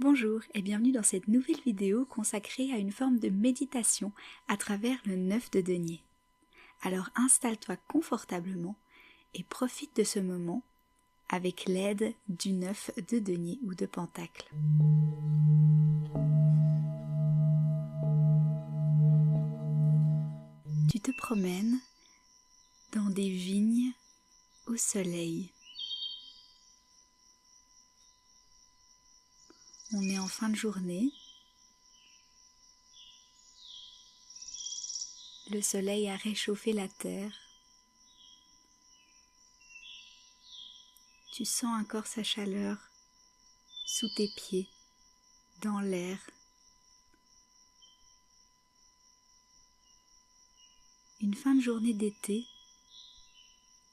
Bonjour et bienvenue dans cette nouvelle vidéo consacrée à une forme de méditation à travers le 9 de denier. Alors installe-toi confortablement et profite de ce moment avec l'aide du 9 de denier ou de pentacle. Tu te promènes dans des vignes au soleil. On est en fin de journée. Le soleil a réchauffé la terre. Tu sens encore sa chaleur sous tes pieds, dans l'air. Une fin de journée d'été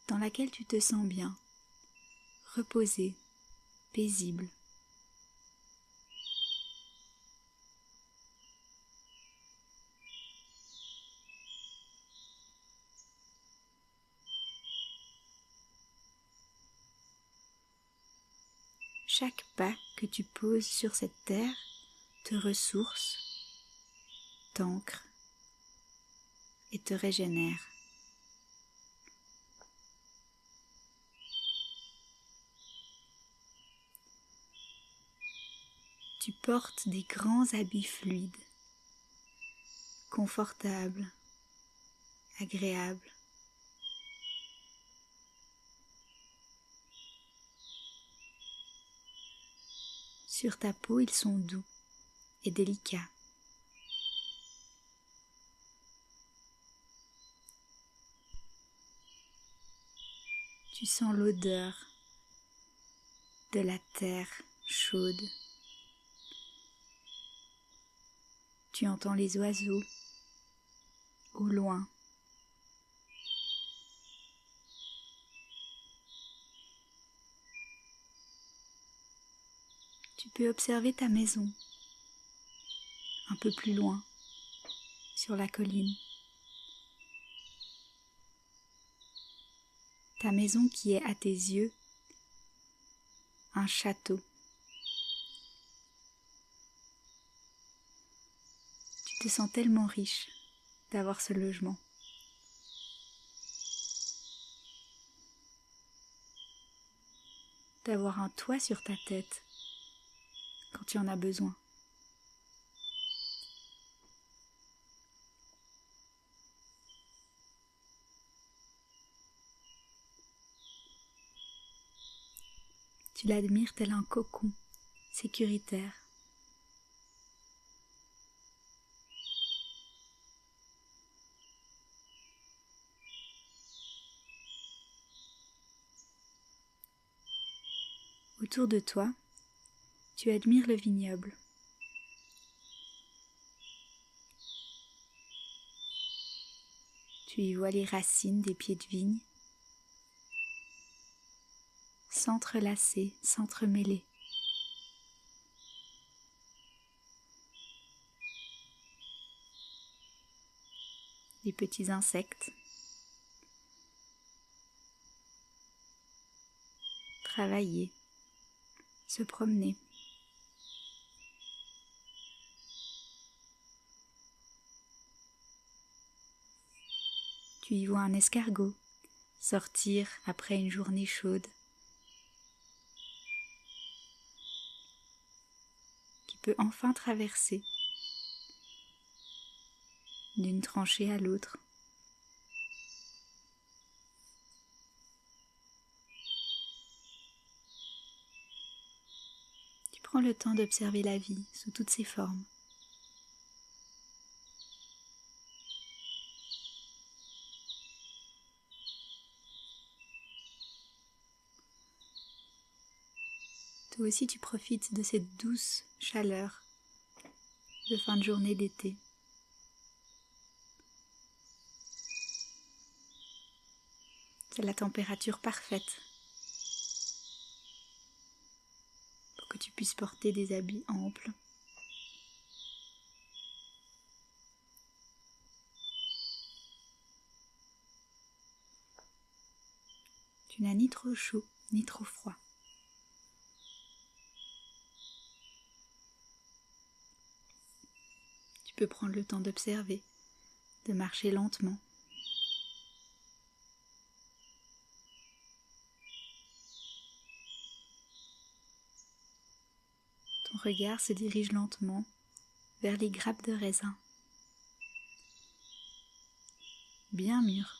dans laquelle tu te sens bien, reposé, paisible. Chaque pas que tu poses sur cette terre te ressource, t'ancre et te régénère. Tu portes des grands habits fluides, confortables, agréables. Sur ta peau, ils sont doux et délicats. Tu sens l'odeur de la terre chaude. Tu entends les oiseaux au loin. Tu peux observer ta maison un peu plus loin, sur la colline. Ta maison qui est à tes yeux un château. Tu te sens tellement riche d'avoir ce logement. D'avoir un toit sur ta tête quand tu en as besoin. Tu l'admires tel un cocon sécuritaire. Autour de toi, tu admires le vignoble. Tu y vois les racines des pieds de vigne s'entrelacer, s'entremêler. Les petits insectes travailler, se promener. Tu y vois un escargot sortir après une journée chaude, qui peut enfin traverser d'une tranchée à l'autre. Tu prends le temps d'observer la vie sous toutes ses formes. Toi aussi tu profites de cette douce chaleur de fin de journée d'été. C'est la température parfaite pour que tu puisses porter des habits amples. Tu n'as ni trop chaud ni trop froid. Tu peux prendre le temps d'observer, de marcher lentement. Ton regard se dirige lentement vers les grappes de raisin, bien mûres.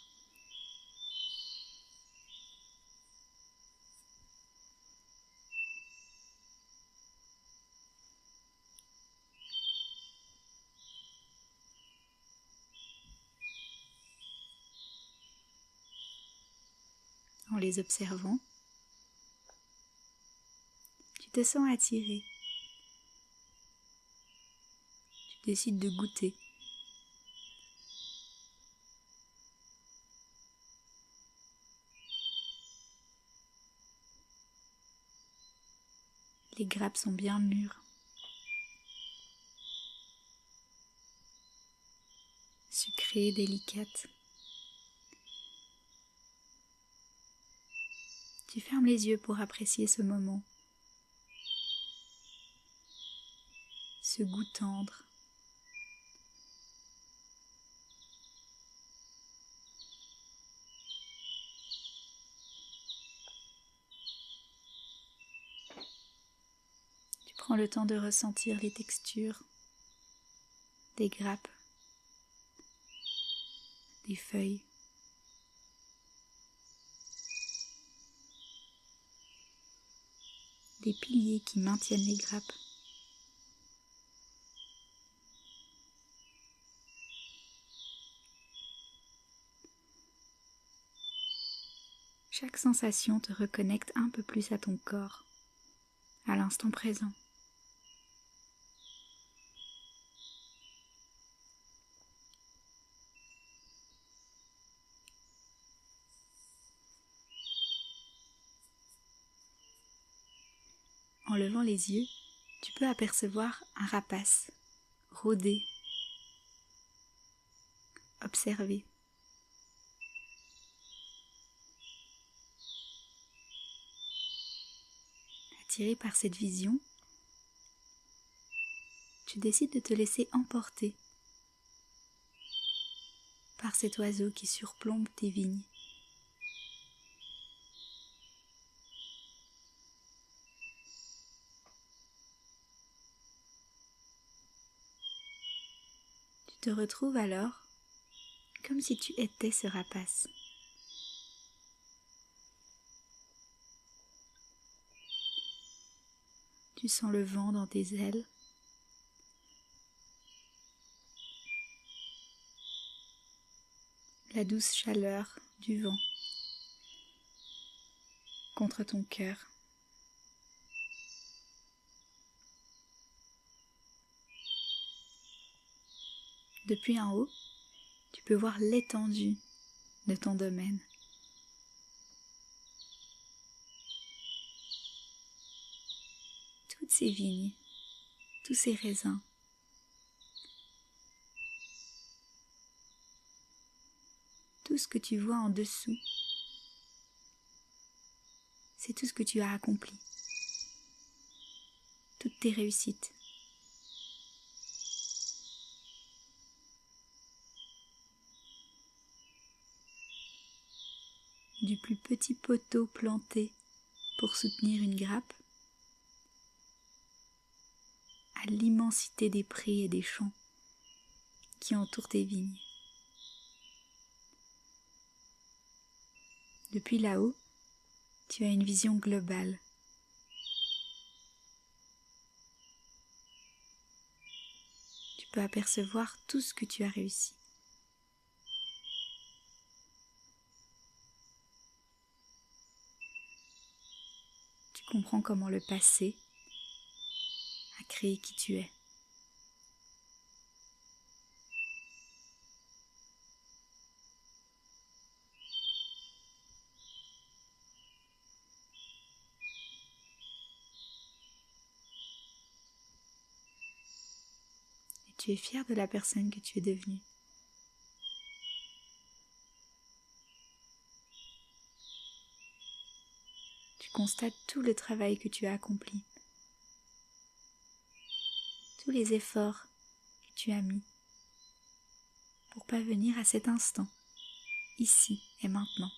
En les observant, tu te sens attiré. Tu décides de goûter. Les grappes sont bien mûres, sucrées, délicates. Tu fermes les yeux pour apprécier ce moment, ce goût tendre. Tu prends le temps de ressentir les textures des grappes, des feuilles. Des piliers qui maintiennent les grappes. Chaque sensation te reconnecte un peu plus à ton corps, à l'instant présent. En levant les yeux, tu peux apercevoir un rapace, rôder, observer. Attiré par cette vision, tu décides de te laisser emporter par cet oiseau qui surplombe tes vignes. Tu te retrouves alors comme si tu étais ce rapace. Tu sens le vent dans tes ailes. La douce chaleur du vent contre ton cœur. Depuis en haut, tu peux voir l'étendue de ton domaine. Toutes ces vignes, tous ces raisins. Tout ce que tu vois en dessous, c'est tout ce que tu as accompli. Toutes tes réussites. Du plus petit poteau planté pour soutenir une grappe, à l'immensité des prés et des champs qui entourent tes vignes. Depuis là-haut, tu as une vision globale. Tu peux apercevoir tout ce que tu as réussi. Tu comprends comment le passé a créé qui tu es. Et tu es fier de la personne que tu es devenue. Tu constates tout le travail que tu as accompli, tous les efforts que tu as mis pour parvenir à cet instant, ici et maintenant.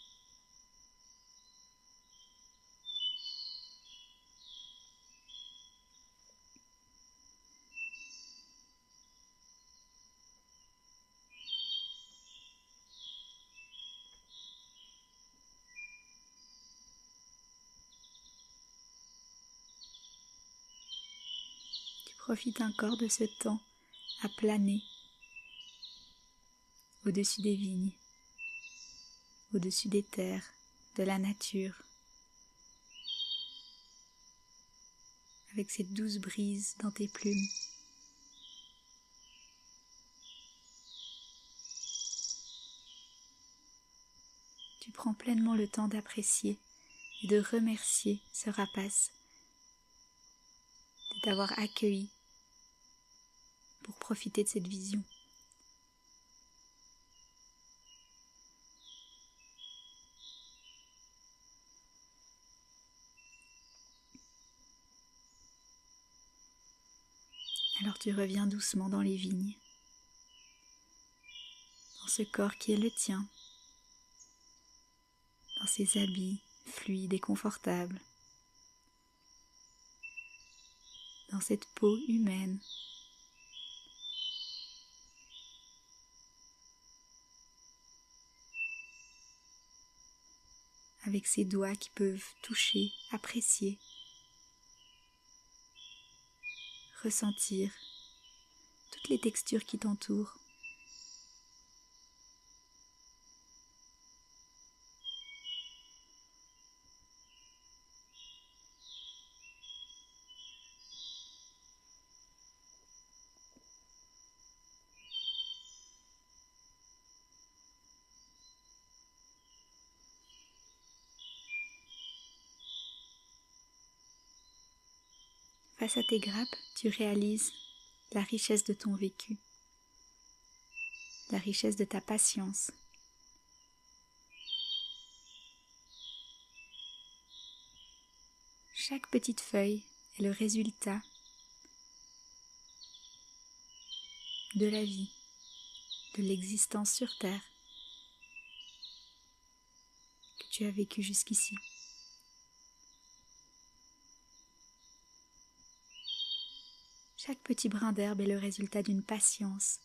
Profite encore de ce temps à planer au-dessus des vignes, au-dessus des terres, de la nature, avec cette douce brise dans tes plumes. Tu prends pleinement le temps d'apprécier et de remercier ce rapace de t'avoir accueilli pour profiter de cette vision. Alors tu reviens doucement dans les vignes, dans ce corps qui est le tien, dans ces habits fluides et confortables, dans cette peau humaine. Avec ses doigts qui peuvent toucher, apprécier, ressentir toutes les textures qui t'entourent. Face à tes grappes, tu réalises la richesse de ton vécu, la richesse de ta patience. Chaque petite feuille est le résultat de la vie, de l'existence sur Terre que tu as vécue jusqu'ici. Chaque petit brin d'herbe est le résultat d'une patience,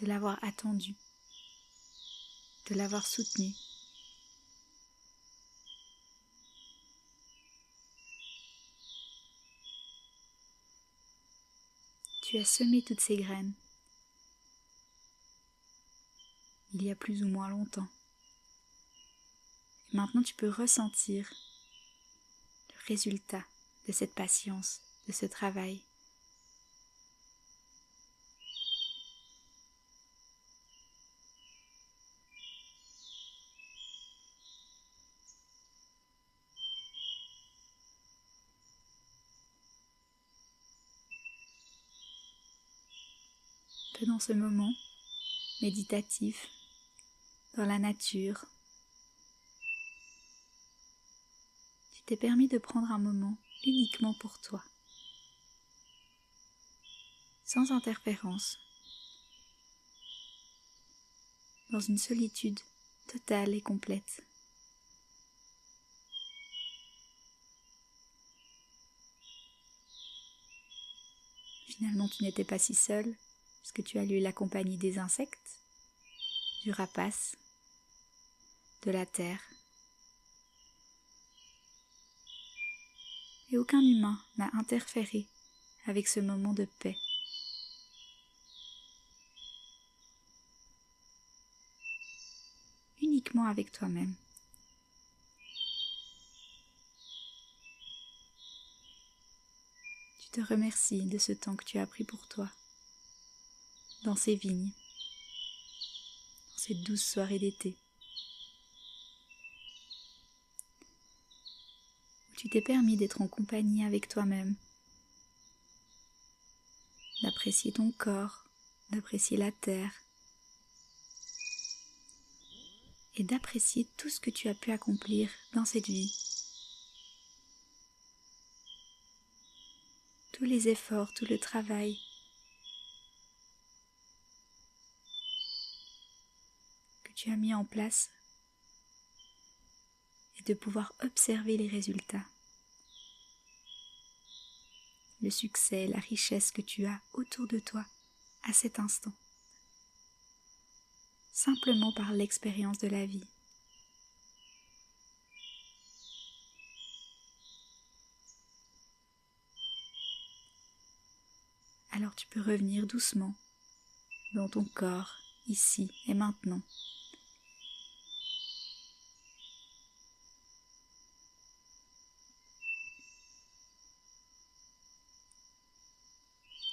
de l'avoir attendu, de l'avoir soutenu. Tu as semé toutes ces graines il y a plus ou moins longtemps. Et maintenant tu peux ressentir le résultat de cette patience, de ce travail. Que dans ce moment méditatif, dans la nature, tu t'es permis de prendre un moment uniquement pour toi, sans interférence, dans une solitude totale et complète. Finalement, tu n'étais pas si seul, puisque tu as eu la compagnie des insectes, du rapace, de la terre. Et aucun humain n'a interféré avec ce moment de paix. Uniquement avec toi-même. Tu te remercies de ce temps que tu as pris pour toi, dans ces vignes, dans cette douce soirée d'été, où tu t'es permis d'être en compagnie avec toi-même, d'apprécier ton corps, d'apprécier la terre, et d'apprécier tout ce que tu as pu accomplir dans cette vie. Tous les efforts, tout le travail tu as mis en place et de pouvoir observer les résultats, le succès, la richesse que tu as autour de toi à cet instant, simplement par l'expérience de la vie. Alors tu peux revenir doucement dans ton corps, ici et maintenant.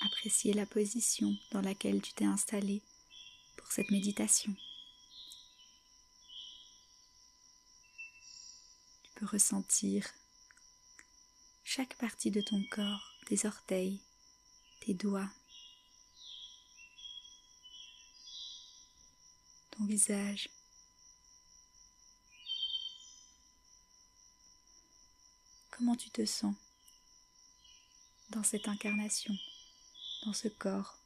Apprécier la position dans laquelle tu t'es installé pour cette méditation. Tu peux ressentir chaque partie de ton corps, tes orteils, tes doigts, ton visage. Comment tu te sens dans cette incarnation, dans ce corps?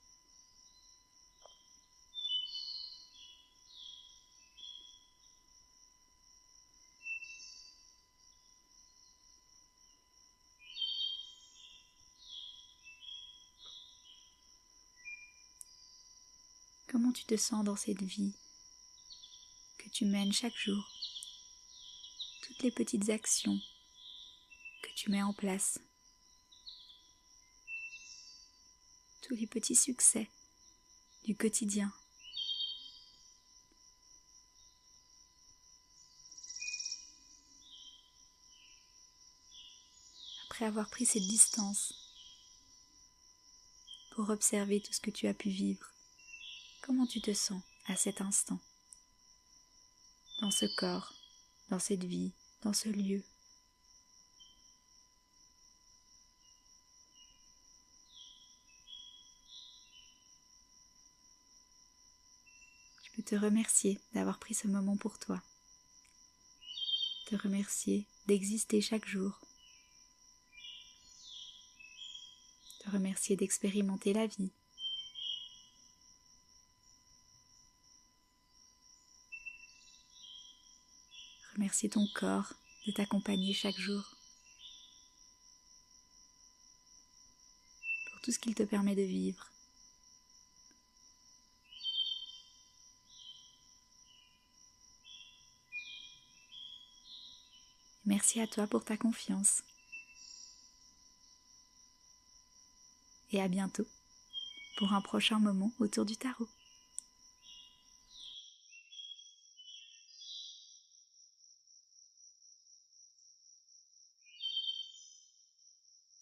Comment tu te sens dans cette vie que tu mènes chaque jour? Toutes les petites actions que tu mets en place, tous les petits succès du quotidien. Après avoir pris cette distance pour observer tout ce que tu as pu vivre, comment tu te sens à cet instant, dans ce corps, dans cette vie, dans ce lieu? Tu peux te remercier d'avoir pris ce moment pour toi, te remercier d'exister chaque jour, te remercier d'expérimenter la vie. Remercier ton corps de t'accompagner chaque jour pour tout ce qu'il te permet de vivre. Merci à toi pour ta confiance. Et à bientôt pour un prochain moment autour du tarot.